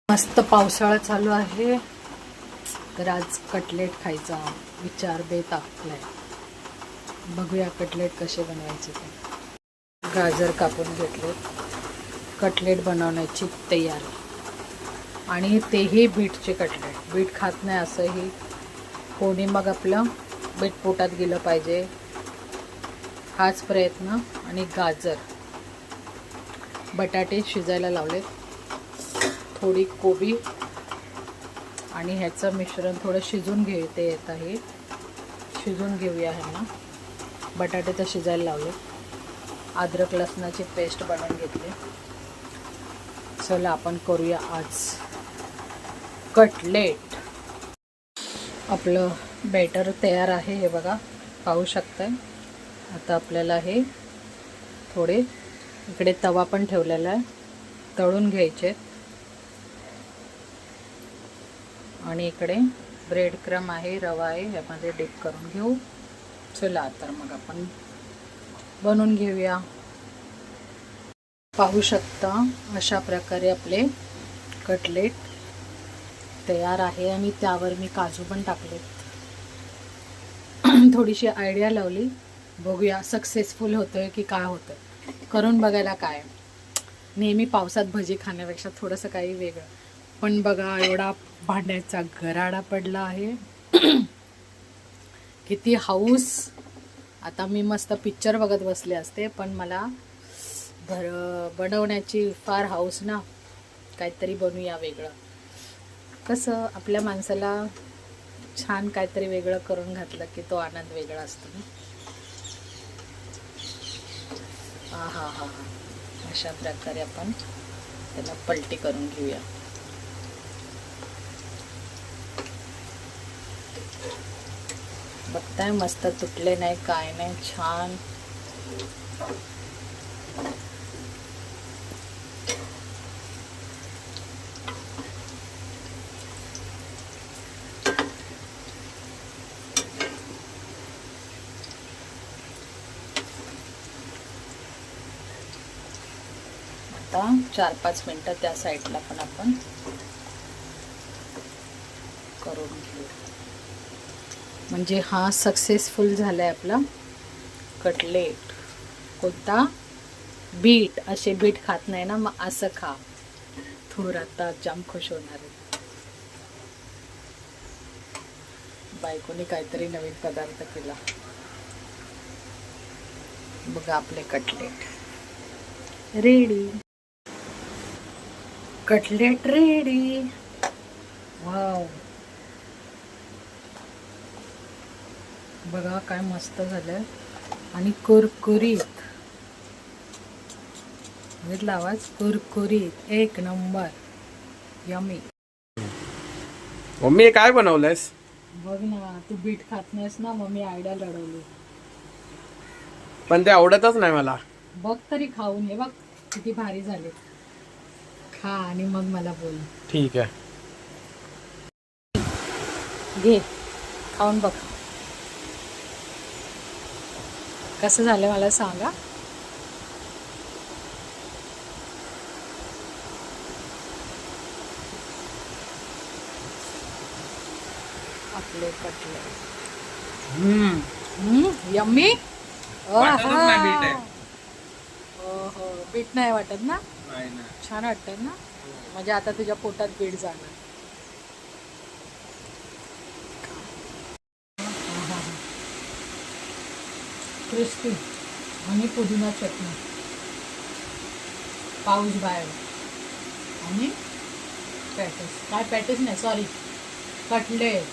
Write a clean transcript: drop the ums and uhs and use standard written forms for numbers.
मस्त पावसाळा चालू आहे तर आज कटलेट खायचा विचार बेत आखलाय. बघूया कटलेट कसे बनवायचे ते. गाजर कापून घेतले, कटलेट बनवण्याची तयारी. आणि तेही बीटचे कटलेट. बीट खात नाही असंही कोणी, मग आपलं बीट पोटात गेलं पाहिजे हाच प्रयत्न. आणि गाजर बटाटे शिजायला लावले, थोडी कोबी आणि ह्याचं मिश्रण थोडं शिजून घेते. येत आहे शिजून घेऊया ह्यांना. बटाटे तर शिजायला लावले, अद्रक लसणाची पेस्ट बनवून घेतली. चला आपण करूया आज कटलेट. आपलं बॅटर तयार आहे, हे बघा पाहू शकताय. आता आपल्याला हे थोडे इकडे तवा पण ठेवलेला आहे, तळून घ्यायचे. आणि इकडे ब्रेड क्रम आहे, रवा आहे, ह्यामध्ये डिप करून घेऊ. चला तर मग आपण बनवून घेऊया. पाहू शकता अशा प्रकारे आपले कटलेट तयार आहे. आणि त्यावर मी काजू पण टाकले. थोडीशी आयडिया लावली, बघूया सक्सेसफुल होतोय की काय होतंय. करून बघायला काय, नेहमी पावसात भजी खाण्यापेक्षा थोडंसं काही वेगळं. पण बघा एवढा भांड्याचा गराडा पडला आहे. किती हाऊस. आता मी मस्त पिक्चर बघत बसले असते, पण मला बनवण्याची फार हाऊस ना. काहीतरी बनवूया वेगळं. कसं आपल्या माणसाला छान काहीतरी वेगळं करून घातलं की तो आनंद वेगळा असतो ना. हा हा हा हा अशा प्रकारे आपण त्याला पलटी करून घेऊया. बघताय मस्त तुटले नाही, काय नाही, छान. आता 4-5 मिनटं त्या साईडला पण आपण करून घेऊ. म्हणजे हा सक्सेसफुल झालाय आपला कटलेट. कोणता? बीट. असे बीट खात नाही ना, मग असं खा. थोडं आता जाम खुश होणार आहे. बायकोने काहीतरी नवीन पदार्थ केला. बघा आपले cutlet ready. Cutlet ready. Wow, बघा काय मस्त झालं आणि कुरकुरीत. घेतला आवाज? कुरकुरीत, एक नंबर, यमी. मम्मी काय बनवलंयस? बघ ना, तू बीट खात नाहीस ना, मग मी आयडिया लढवली. पण ते आवडतच नाही मला. बघ तरी खाऊन, हे बघ किती भारी झाले. खा आणि मग मला बोल. ठीक आहे, घे खाऊन बघ कसं झालं मला सांगा. आपले कटलेट यम्मी. हो, बीट नाही वाटत ना? छान वाटतं ना. म्हणजे आता तुझ्या पोटात बीट जाणार. क्रिस्पी आणि पुदिना चटणी, पाऊस बाहेर आणि पॅटीस. काय पॅटीस नाही, सॉरी, कटलेट.